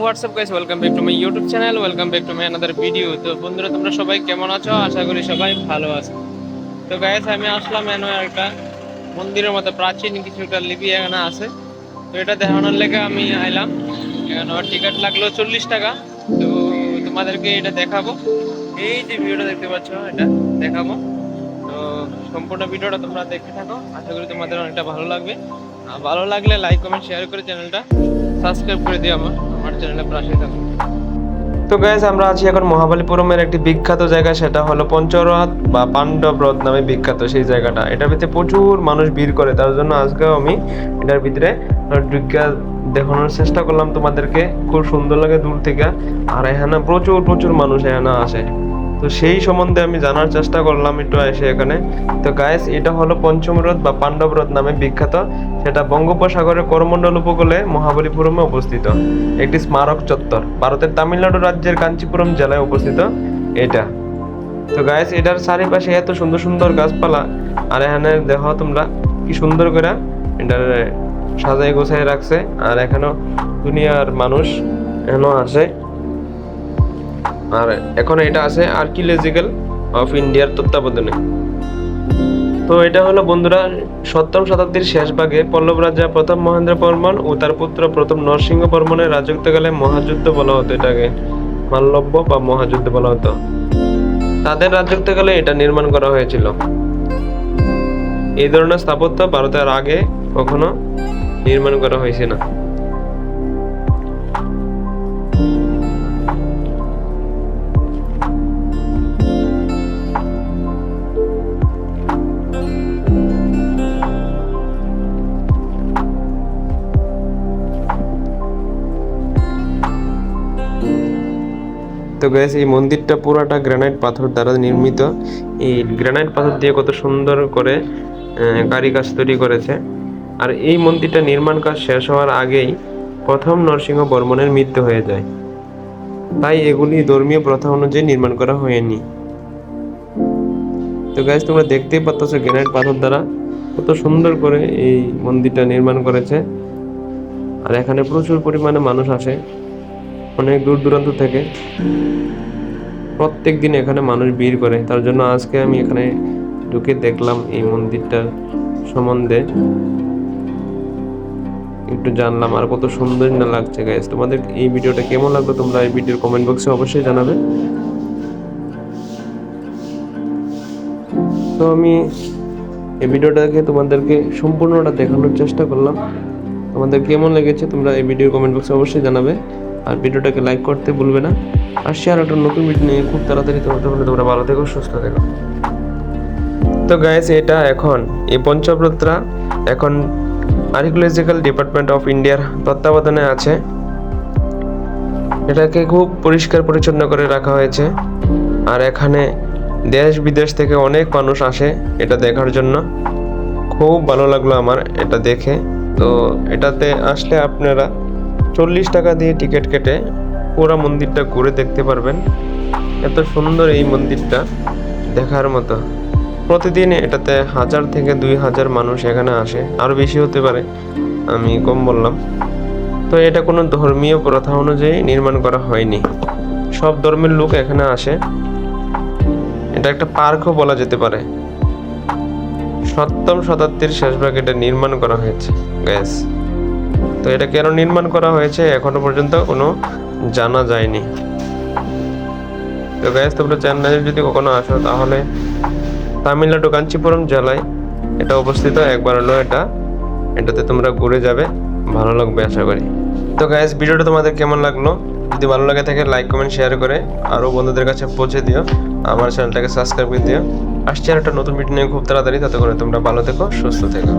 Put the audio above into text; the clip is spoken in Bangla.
WhatsApp guys, welcome back to my YouTube channel, welcome back to my another video. তো বন্ধুরা, তোমরা সবাই কেমন আছো? আশা করি সবাই ভালো আছো। তো গাইস, আমি আসলাম এনে একটা মন্দিরের মতো প্রাচীন কিছু একটা লিপি এখানে আছে। তো এটা দেখানোর লেগে আমি আইলাম। এখানে টিকিট লাগলো 40 টাকা। তো তোমাদেরকে এটা দেখাবো। এই যে ভিডিওটা দেখতে পাচ্ছ, এটা দেখাবো। তো সম্পূর্ণ ভিডিওটা তোমরা দেখতে থাকো, আশা করি তোমাদের অনেকটা ভালো লাগবে। আর ভালো লাগলে লাইক কমেন্ট শেয়ার করে চ্যানেলটা সাবস্ক্রাইব করে দিও আমার চ্যানেলের পাশে থাকো। তো গাইস, আমরা আছি এখন মহাবলীপুরমের একটি বিখ্যাত জায়গা, সেটা হলো পঞ্চরথ বা পাণ্ডব রথ নামে বিখ্যাত সেই জায়গাটা। এটার ভিতরে প্রচুর মানুষ ভিড় করে, তার জন্য আজকেও আমি এটার ভিতরে দেখানোর চেষ্টা করলাম তোমাদেরকে। খুব সুন্দর লাগে দূর থেকে। আর এখানে প্রচুর প্রচুর মানুষ এখানে আসে, তো সেই সম্বন্ধে আমি জানার চেষ্টা করলাম একটু এসে এখানে। তো গাইস, এটা হলো পঞ্চম রথ বা পাণ্ডব রথ নামে বিখ্যাত। সেটা বঙ্গোপসাগরের করমণ্ডল উপকূলে মহাবলীপুরমে অবস্থিত একটি স্মারক চত্বর। ভারতের তামিলনাড়ু রাজ্যের কাঞ্চিপুরম জেলায় অবস্থিত এটা। তো গাইস, এটার চারিপাশে এত সুন্দর সুন্দর গাছপালা, আর এখানে দেখো তোমরা কি সুন্দর করে এটার সাজাই গোছাই রাখছে। আর এখানেও দুনিয়ার মানুষ এখনো আসে। আর এখন এটা আছে আর্কিওলজিক্যাল অফ ইন্ডিয়ার তত্ত্বাবধানে। তো এটা হলো বন্ধুরা 7ম শতাব্দীর শেষ ভাগে পল্লব রাজা প্রথম মহেন্দ্র বর্মন ও তার পুত্র প্রথম নরসিংহ বর্মনের রাজত্বকালে মহাযুদ্ধ বলা হতো এটাকে, মাল্লব্য বা মহাযুদ্ধ বলা হতো। তাদের রাজত্বকালে এটা নির্মাণ করা হয়েছিল। এই ধরনের স্থাপত্য ভারতের আগে কখনো নির্মাণ করা হয়েছে না। তো গাইস, এই মন্দিরটা পুরাটা গ্রানাইট পাথর দ্বারা নির্মিত। এই গ্রানাইট পাথর দিয়ে কত সুন্দর করে কারিকাজ তৈরি করেছে। আর এই মন্দিরটা নির্মাণ কাজ শেষ হওয়ার আগেই প্রথম নরসিংহ বর্মনের মৃত্যু হয়ে যায়, তাই এগুলি ধর্মীয় প্রথা অনুযায়ী নির্মাণ করা হয়নি। তো গাইস, তোমরা দেখতেই পাচ্ছ গ্রানাইট পাথর দ্বারা কত সুন্দর করে এই মন্দিরটা নির্মাণ করেছে। আর এখানে প্রচুর পরিমাণে মানুষ আসে অনেক দূর দূরান্ত থেকে। প্রত্যেক দিন এখানে মানুষ ভিড় করে, তার জন্য আজকে আমি এখানে ঢুকে দেখলাম এই মন্দিরটার সম্বন্ধে একটু জানলাম। আর কত সুন্দর না লাগছে গাইস। তোমাদের এই ভিডিওটা কেমন লাগলো তোমরা এই ভিডিওর কমেন্ট বক্সে অবশ্যই জানাবে। তো আমি এই ভিডিওটাকে তোমাদেরকে সম্পূর্ণটা দেখানোর চেষ্টা করলাম। তোমাদের কেমন লেগেছে তোমরা এই ভিডিওর কমেন্ট বক্সে অবশ্যই জানাবে। আর ভিডিওটাকে লাইক করতে ভুলবে না। আর শেয়ার একটা নতুন ভিডিও নিয়ে খুব তাড়াতাড়ি তোমরা ভালো থেকো, সুস্থ থেকো। তো গাইস, এটা এখন এই পঞ্চব্রতটা এখন আর্কিওলজিক্যাল ডিপার্টমেন্ট অফ ইন্ডিয়ার তত্ত্বাবধানে আছে। এটাকে খুব পরিষ্কার পরিচ্ছন্ন করে রাখা হয়েছে। আর এখানে দেশ বিদেশ থেকে অনেক মানুষ আসে এটা দেখার জন্য। খুব ভালো লাগলো আমার এটা দেখে। তো এটাতে আসলে আপনারা 40 টাকা দিয়ে টিকিট কেটে পুরো মন্দিরটা ঘুরে দেখতে পারবেন। এত সুন্দর এই মন্দিরটা, দেখার মতো। প্রতিদিন এটাতে 1000 থেকে 2000 মানুষ এখানে আসে, আরও বেশি হতে পারে, আমি কম বললাম। তো এটা কোনো ধর্মীয় প্রথা অনুযায়ী নির্মাণ করা হয়নি। সব ধর্মের লোক এখানে আসে। এটা একটা পার্কও বলা যেতে পারে। 7ম শতাব্দীর শেষ ভাগে এটা নির্মাণ করা হয়েছে গ্যাস। তো এটা কেন নির্মাণ করা হয়েছে এখনো পর্যন্ত কোনো জানা যায়নি। তো গাইস, তোমরা চেন্নাইয়ে যদি কখনো আসো তাহলে তামিলনাড়ু কাঞ্চিপুরম জেলায় এটা অবস্থিত। একবার হলো এটাতে তোমরা ঘুরে যাবে, ভালো লাগবে আশা করি। তো গাইস, ভিডিওটা তোমাদের কেমন লাগলো? যদি ভালো লাগে থাকে লাইক কমেন্ট শেয়ার করে আরও বন্ধুদের কাছে পৌঁছে দিও। আমার চ্যানেলটাকে সাবস্ক্রাইব করে দিও। আসছে আর একটা নতুন ভিডিও নিয়ে খুব তাড়াতাড়ি। ততক্ষণে তোমরা ভালো থেকো, সুস্থ থেকো।